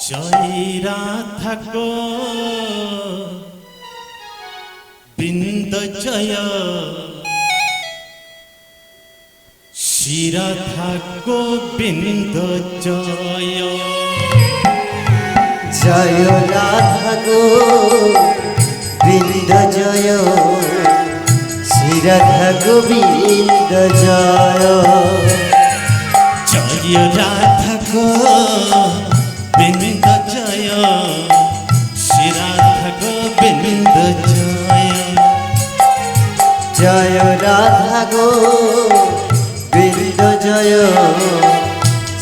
জয় রাধা গো বৃন্দ জয়, শ্রী রাধা গোবিন্দ জয়। জয় রাধা গো বৃন্দ জয়, শ্রী রাধা গোবিন্দ জয়। জয় রাধা গো বৃন্দ জয়, শ্রী রাধা গোবিন্দ জয়। জয় রাধা গো বৃন্দ জয়,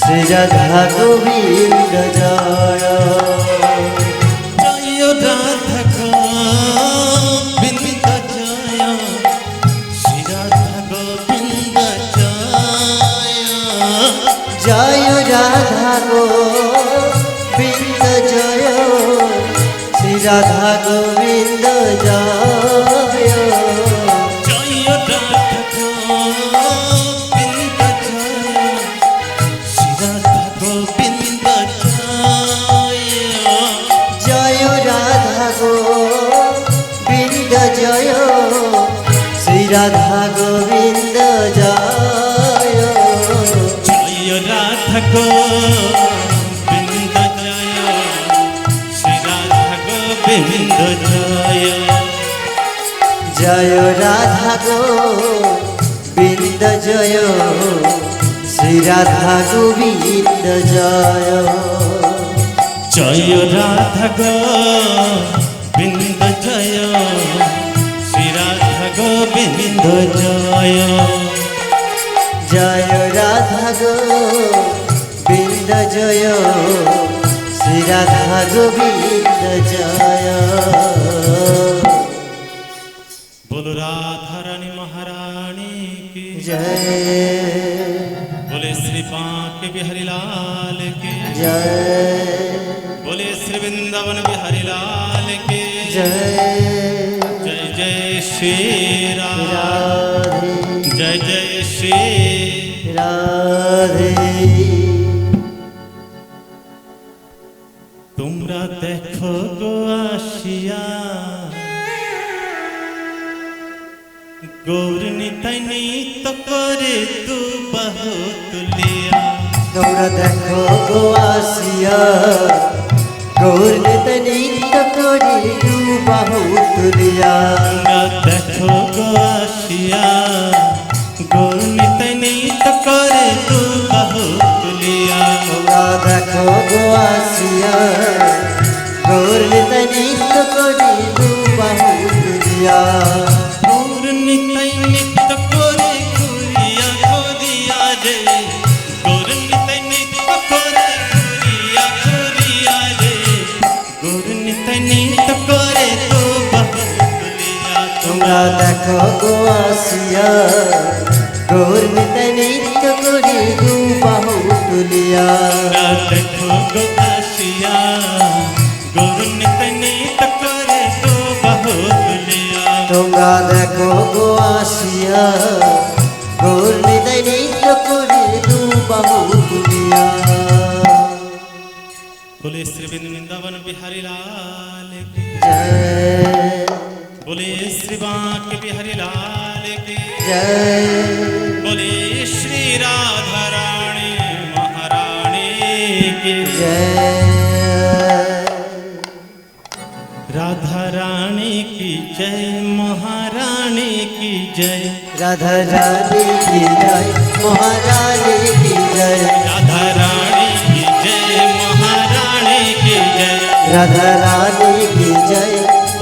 শ্রী রাধা গোবিন্দ জয়। জয় রাধা গো বৃন্দ জয়, শ্রী রাধা গোবিন্দ জয়। জয় রাধা গো বৃন্দ জয়, শ্রী রাধা গোবিন্দ জয়। জয় রাধা গো বৃন্দ জয়, শ্রী রাধা গোবিন্দ জয়। জয় রাধা গো বৃন্দ জয়, শ্রী রাধা গোবিন্দ জয়। জয় রাধা গো বৃন্দ জয়, শ্রী রাধা গোবিন্দ জয়। জয় রাধা গো বৃন্দ জয়, শ্রী রাধা গোবিন্দ জয়। জয় রাধা গো বৃন্দ জয়, শ্রী রাধা গোবিন্দ জয়। জয় রাধা গো বৃন্দ জয়, শ্রী রাধা গোবিন্দ জয়। बोलो राधा रानी महारानी की जय, बोले श्री बांके बिहारी लाल की जय बोले श्री वृंदावन बिहारी लाल की जय। जय जय श्री राम, राधे जय जय श्री। राधे। তোমরা দেখো গো আসিয়া গৌর নিতাই নিত করে তু বাহু তুলিয়া। তোমরা দেখো গো আসিয়া গৌর নিতাই নিত্য করি দু বাহু তুলিয়া। তোমরা দেখো গো আসিয়া গৌর নিতাই নিত করে তু বাহু তুলিয়া। তোমরা দেখো গো আসিয়া গৌর নিতাই নিত্য করি দু বাহু তুলিয়া। গৌর নিতাই নিত্য করে ঘুরিয়া ঘুরিয়া রে, গৌর নিতাই নিত্য করে ঘুরিয়া ঘুরিয়া রে, গৌর নিতাই নিত্য করে তু বাহু তুলিয়া। তোমরা দেখো গো আসিয়া গৌর নিতাই নিত্য করি দু বাহু তুলিয়া। তোমরা দেখো গো আসিয়া গৌর নিতাই নিত্য করে তু বাহু তুলিয়া। তোমরা দেখো গো আসিয়া গৌর নিতাই নিত্য করি দু বাহু তুলিয়া। बोले श्री वृंदावन बिहारी लाल की, जय बोले श्री बांके बिहारी लाल की, जय बोले श्री राधा रानी महारानी की। जय। राधा रानी की जय, महारानी की जय। राधा रानी की जय, महारानी की जय। राधा रानी की जय, महारानी की जय। राधा रानी की जय,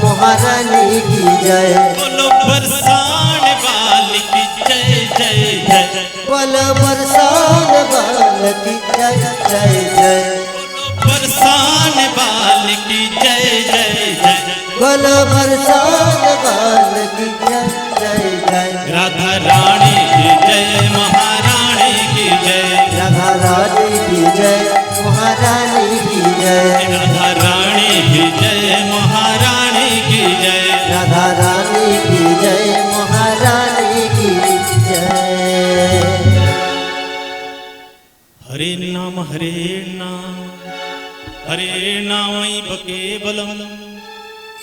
महारानी की जय। बोलो बरसाने वाली की जय जय जय। बल बरसान बाल की जय जय जय। बरसाने वाली की जय जय जय। बल बरसान बाल की जय जय जय। राधा रानी की जय, महारानी की जय। राधा रानी की जय, महारानी की जय। राधा रानी की जय, महारानी की जय। राधा रानी की जय, महारानी की जय। हरे नाम हरे नाम हरे नामैव केवलं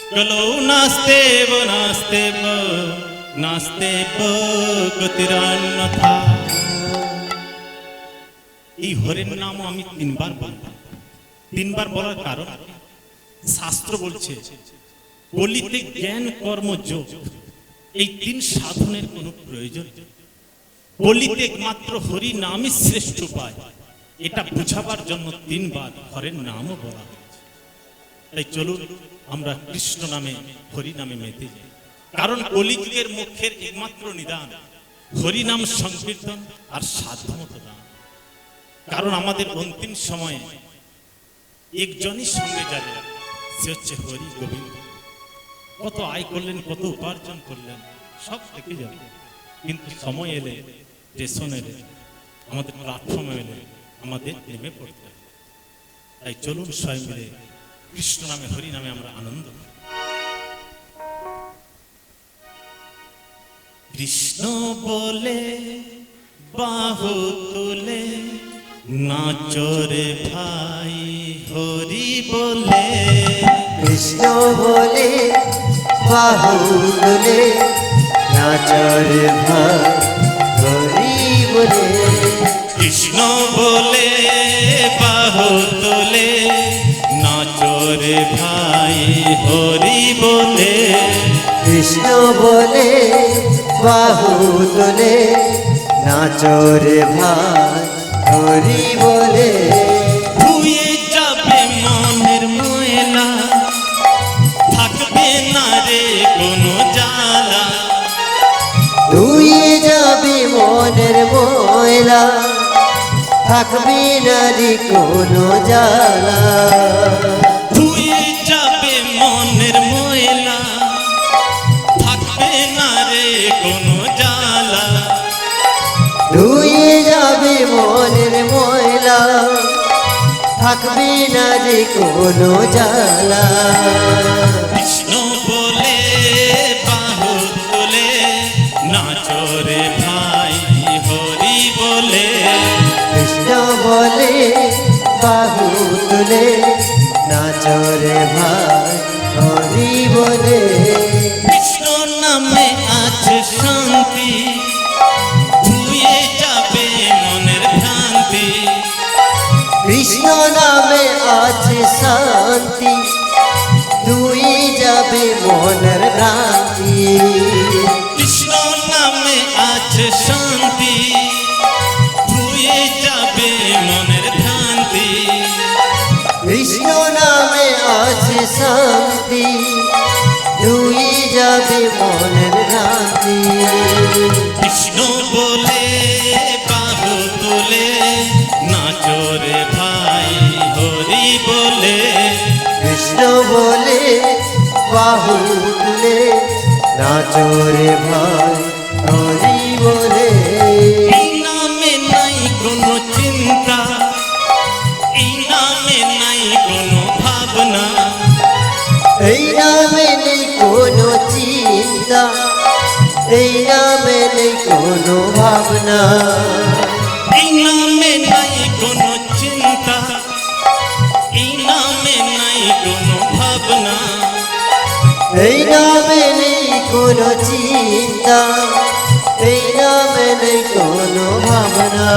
कलौ नास्तेव नास्तेव नास्तेव गतिरन्यथा। এই হরের নামও আমি তিনবার বললাম। তিনবার বলার কারণ শাস্ত্র বলছে কলিতে জ্ঞান কর্ম যোগ এই তিন সাধনের কোনো প্রয়োজন নেই। কলিতে মাত্র হরি নামই শ্রেষ্ঠ উপায়, এটা বুঝাবার জন্য তিনবার হরের নামও বলা হয়েছে। তাই চলুন আমরা কৃষ্ণ নামে হরি নামে মেতে যাই, কারণ কলিযুগের মুখের একমাত্র নিদান হরি নাম সংকীর্তন আর সাধ্যমতো দান। কারণ আমাদের অন্তিম সময়ে একজনই সঙ্গে যাবে, সে হচ্ছে হরি গোবিন্দ। কত আয় করলেন, কত উপার্জন করলেন, সব থেকে যাবে, কিন্তু সময় এলে, স্টেশন এলে, আমাদের প্ল্যাটফর্মে এলে আমাদের নেমে পড়তে হবে। তাই চলুন সবাই মিলে কৃষ্ণ নামে হরি নামে আমরা আনন্দ করি। কৃষ্ণ বলে বাহু তুলে নাচরে ভাই, হরি বলে কৃষ্ণ বলে বাহু তুলে নাচরে ভাই, হরি বলে কৃষ্ণ বলে বাহু তুলে নাচরে ভাই, হরি বলে কৃষ্ণ বলে বাহু তুলে নাচরে ভাই, হরি বলে ধুয়ে যাবে মনের ময়লা, থাকবে না রে কোনো জ্বালা। ধুয়ে যাবে মনের ময়লা, থাকবে না রে কোনো জ্বালা। ধুয়ে যাবে মনের ময়লা, থাকবে না রে কোনো জ্বালা। ধুয়ে যাবে মনের ময়লা, থাকবে না রে কোনো জ্বালা। কৃষ্ণ বলে বাহু তুলে নাচরে ভাই, হরি বলে কৃষ্ণ বলে বাহু তুলে নাচরে ভাই, হরি বলে কৃষ্ণ নামে আছে শান্তি, ধুয়ে যাবে মনের ভ্রান্তি। কৃষ্ণ নামে আছে শান্তি, তুই যাবে মনের ভ্রান্তি। কৃষ্ণ নামে আছে শান্তি, ধুয়ে যাবে মনের ভ্রান্তি। কৃষ্ণ নামে আছে শান্তি, তুই যাবে মনের ভ্রান্তি। কৃষ্ণ বলে বাহু তুলে নাচরে ভাই, হরি বলে কৃষ্ণ বলে বাহু তুলে নাচরে ভাই, হরি বলে এই নামে নাই কোনো চিন্তা, এই নামে নাই কোনো ভাবনা। এই নামে নেই কোনো চিন্তা, এই নামে নেই কোনো ভাবনা। এই নামে নাই কোনো চিন্তা, এই নামে নাই কোনো ভাবনা। এই নামে নেই কোনো চিন্তা, এই নামে নেই কোনো ভাবনা।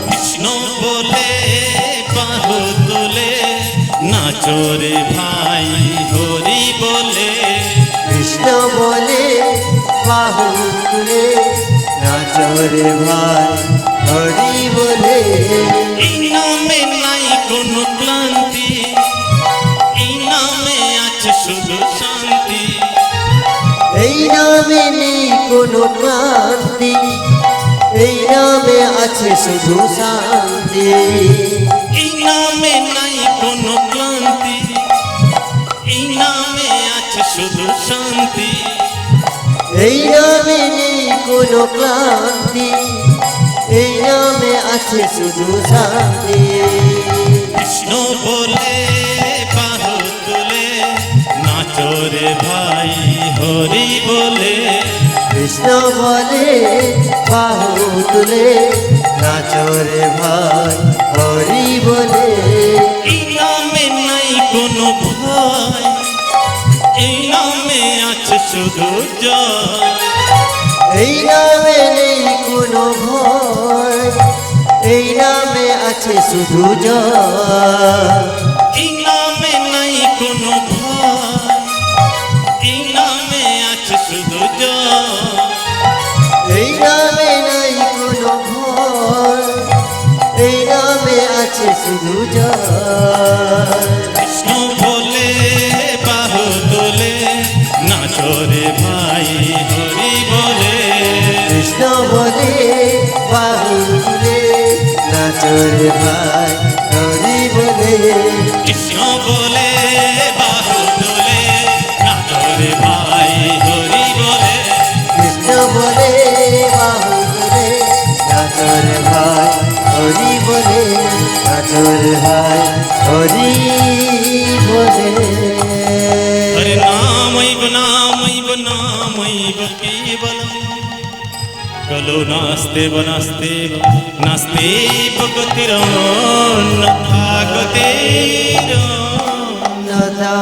কৃষ্ণ বলে বাহু তুলে নাচরে ভাই, হরি বলে কৃষ্ণ বলে বাহু তুলে নাচরে ভাই, হরি বলে এই নামে নাই কোনো ক্লান্তি, এই নামে আছে শুধু শান্তি। এই নামে নেই কোনো ক্লান্তি, এই নামে আছে শুধু শান্তি। এই নামে নাই কোনো ক্লান্তি, এই নামে আছে শুধু শান্তি। এই নামে নেই কোনো ক্লান্তি, এই নামে আছে শুধু শান্তি। কৃষ্ণ বলে বাহু তুলে নাচরে ভাই, হরি বলে কৃষ্ণ বলে বাহু তুলে নাচরে ভাই, হরি বলে এই শুধু জয়। এই নামে নেই কোনো ভয়, এই নামে আছে শুধু জয়। এই নামে নাই কোনো ভয়, এই নামে আছে শুধু জয়। এই নামে নাই কোনো ভয়, এই নামে আছে শুধু জয়। কৃষ্ণ বলে বাহু তোলে নাচরে ভাই হরি বলে। কৃষ্ণ বলে বাহু তুলে নাচরে ভাই হরি বলে। কৃষ্ণ বলে বাহু তোলে নাচরে ভাই হরি বলে। কৃষ্ণ বলে বাহু তুলে নাচরে ভাই হরি বলে। নাচরে ভাই হরি বলে। হরে নামৈব নামৈব নামৈব কেবলম কলো নাস্তেব নাস্তেব নাস্তেব গতিরন্যথা গতির। নতা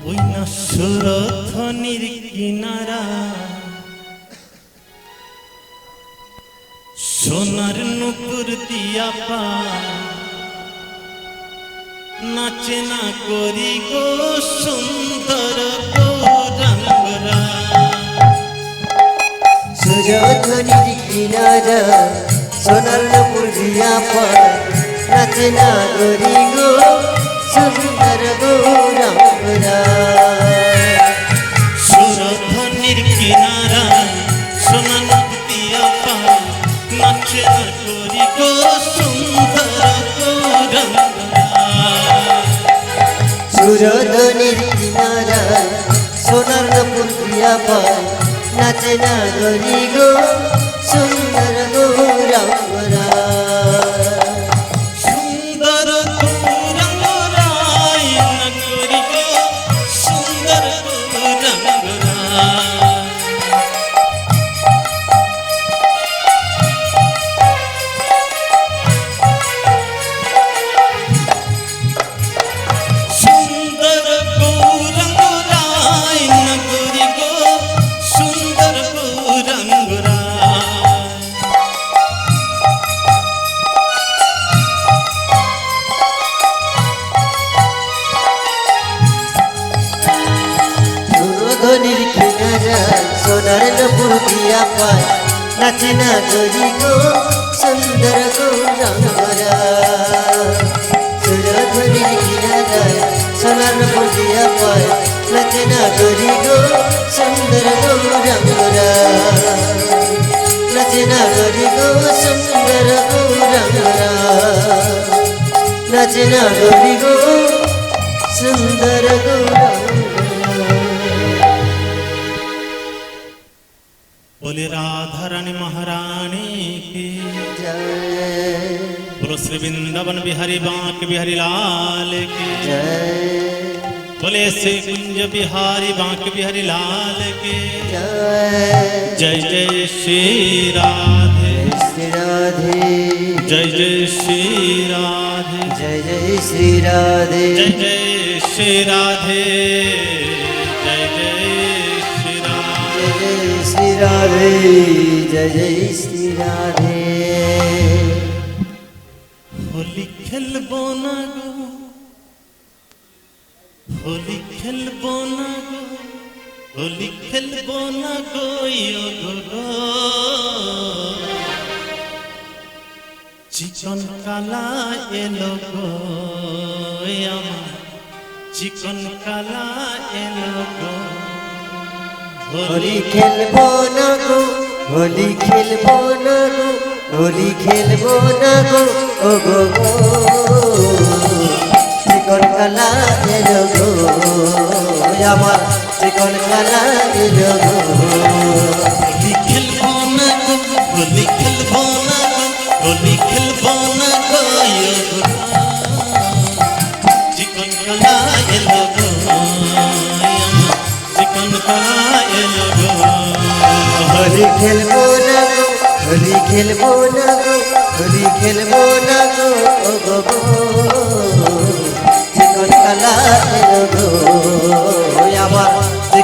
ওই নশ্বর ধ্বনির কিনারা সোনার নুপুর দিয়া পা নাচে না করি গো সুন্দর গৌরাঙ্গরা। সুযোধনির কিনারা সোনার নুপুর দিয়া পায় নাচে না গরি গো সুন্দর গৌরাঙ্গরা। সুরধ্বনির কিনারা সোনা দিয়া পা নাচে না করি গো সুন্দর গৌরাঙ্গরা। সুরধনির কিনারা সোনার নুপুর দিয়া পায় নাচে না গরি গো সুন্দর গৌরাঙ্গরা। সুন্দর গৌরাঙ্গরাই না করি গো সুন্দর গৌরাঙ্গরা। সুন্দর গৌরাঙ্গরাই না করি গো সুন্দর গৌরাঙ্গরাই। সুরধনির কিনারা সোনার নুপুর দিয়া পায় নাচে না গরি গো সুন্দর গৌরাঙ্গরা। সুরধনির কিনারা সোনার নুপুর দিয়া পায় নাচে না গরি গো সুন্দর গৌরাঙ্গরা। নাচে না গরি গো সুন্দর গৌরাঙ্গরা। নাচে না গরি গো সুন্দর গৌরাঙ্গরা। बोले राधा रानी महारानी की जय बोलो श्री वृंदावन बिहारी बांक बिहारी लाल की जय बोले श्री कुंज बिहारी बांक बिहारी लाल की जय जय जय श्री राधे श्री राधे जय जय श्री राधे जय जय श्री राधे जय जय श्री राधे जय जय श्री राधे। जय श्री राधे जय जय श्री राधे। होली खेलबो ना गो होली खेलबो ना गो होली खेलबो ना गो यो गो गो। चिकन काला एलो गो আমার চিকন কালা এলো গো। होली खेलबो ना गो होली खेलबो ना गो होली खेलबो ना गो ओ गो गो चिकन काला एलो गो আমার चिकन काला एलो गो। होली खेलबो ना गो होली खेलबो ना गो होली खेलबो ना गो यो गो। चिकन काला एलो गो चिकन काला एलो गो। होली खेलबो ना गो होली खेलबो ना गो होली खेलबो ना गो ओ गो गो चिकन काला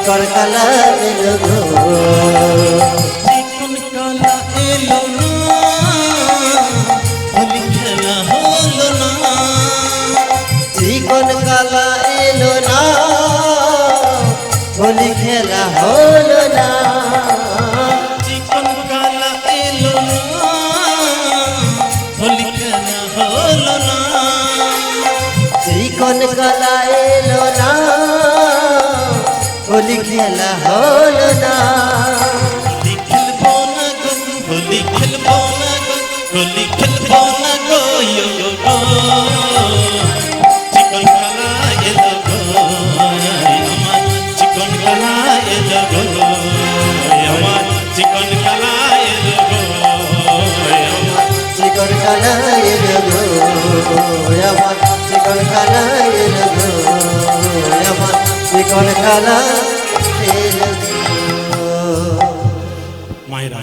চিকন কালা এলো গো চিকন কালা এলো না, হোলি খেলা হলো না। চিকন কালা এলো না হোলি খেলা হলো না চিকন কালা এলো না, হোলি খেলা হলো না। চিকন কালা এলো না হোলি খেলা হলো না হোলি খেলবো না গো, হোলি খেলবো না গো, হোলি খেলবো না গো ইয়ো গো। চিকন কালা এলো গো আমার, চিকন কালা এলো গো আমার, চিকন কালা এলো গো আমার। চিকন কালা এলো গো আমার চিকন কালা এলো গো আমার চিকন কালা এলো গো মায়েরা,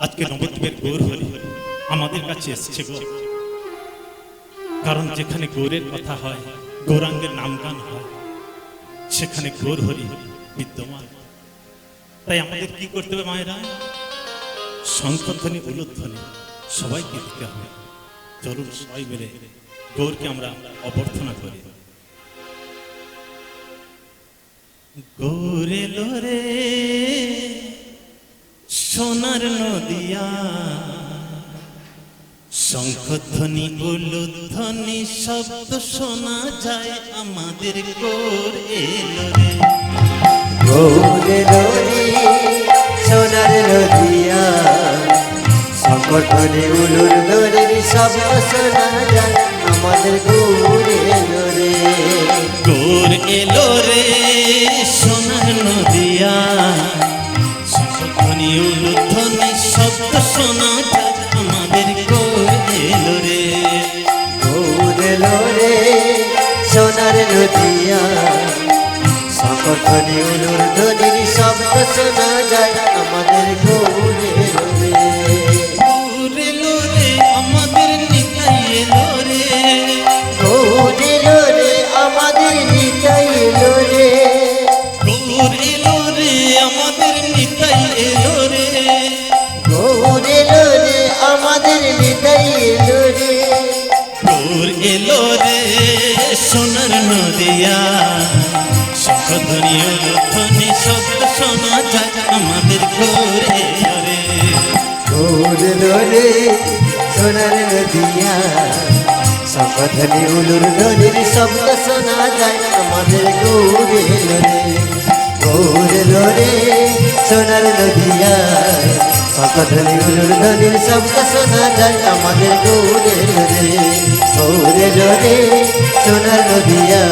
আজকে নবদ্বীপের গৌর হরি আমাদের কাছে এসেছে গো। কারণ যেখানে গৌরের কথা হয়, গৌরাঙ্গের নামগান হয়, সেখানে গৌর হরি বিদ্যমান। তাই আমাদের কি করতে হবে মায়েরা? শঙ্খধ্বনি, উলুধ্বনি সবাইকে দিতে হবে। চলুন সবাই মিলে গৌরকে আমরা অভ্যর্থনা করি। গৌরে লোরে সোনার নদিয়া, শঙ্খধ্বনি উলুধ্বনি শব্দ শোনা যায় আমাদের গৌর এলো রে। গৌরে লোরে সোনার নদিয়া সংকটনে উলুর দরের শব্দ শোনা যায় আমাদের গৌরে লোরে গৌর এলো রে সোনার নদিয়া, শঙ্খধ্বনি উলুধ্বনি শব্দ শোনা যায় আমাদের গৌর এলো রে। গৌরে লোরে সোনার নদিয়া সংকটনে উলুর দরের শব্দ শোনা যায় আমাদের গৌরে লোরে গৌর এলো রে আমাদের নিতাই এলো রে। গৌরে লোরে আমাদের নিতাই লোরে গৌর এলো রে আমাদের নিতাই এলো রে। গৌরে লোরে আমাদের নিতাই লোরে গৌর এলো রে সোনার নদিয়া, শঙ্খধ্বনি উলুধ্বনি শব্দ শোনা যায় আমাদের গৌর এলো রে। গৌরে লোরে সোনার নদিয়া সংকটনে উলুর দরের শব্দ শোনা যায় আমাদের গৌরে লোরে গৌরে লোরে সোনার নদিয়া সংকটনে উলুর দরের শব্দ শোনা যায় আমাদের গৌরে লোরে গৌরে লোরে সোনার নদিয়া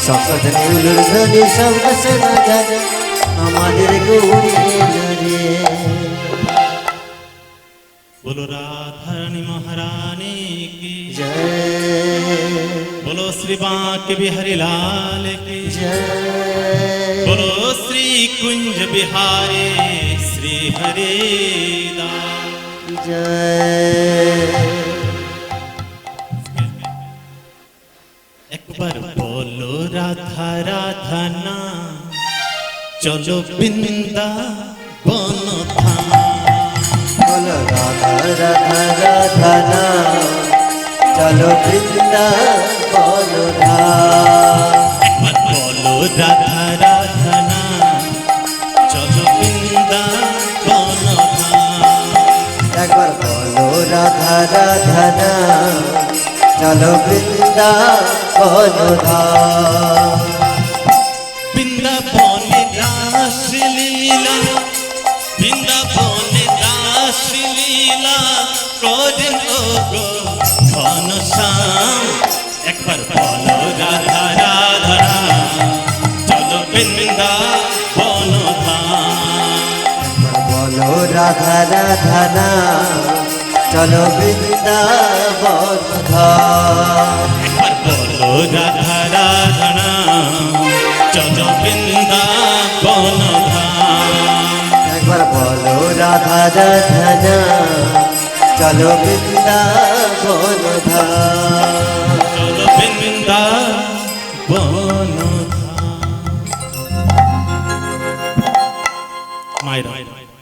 সংকটনে উলুর দরের শব্দ শোনা যায় আমাদের গৌরে লোরে बोलो राधारानी महारानी की, जय बोलो श्री बांके बिहारी लाल की, जय बोलो श्री कुंज बिहारी श्री हरिदास। जय एक बार बोलो राधा राधा ना, चलो वृंदावन धाम। बोलो राधा राधा राधा ना चलो वृंदावन धाम बोलो राधा राधा ना, चलो वृंदावन धाम। एक बार बोलो राधा राधा ना चलो वृंदावन धाम वृंदावन रास लीला, वृंदावन रास लीला करें ओ गो घन श्याम। एक बार बोलो राधा राधा चलो वृंदावन धाम। बोलो राधा राधा ना चलो वृंदावन धाम एक बार बोलो राधा राधा चलो वृंदावन धाम। एक बार बोलो राधा राधा ना चलो वृंदावन धाम चलो वृंदावन धाम। মায়েরা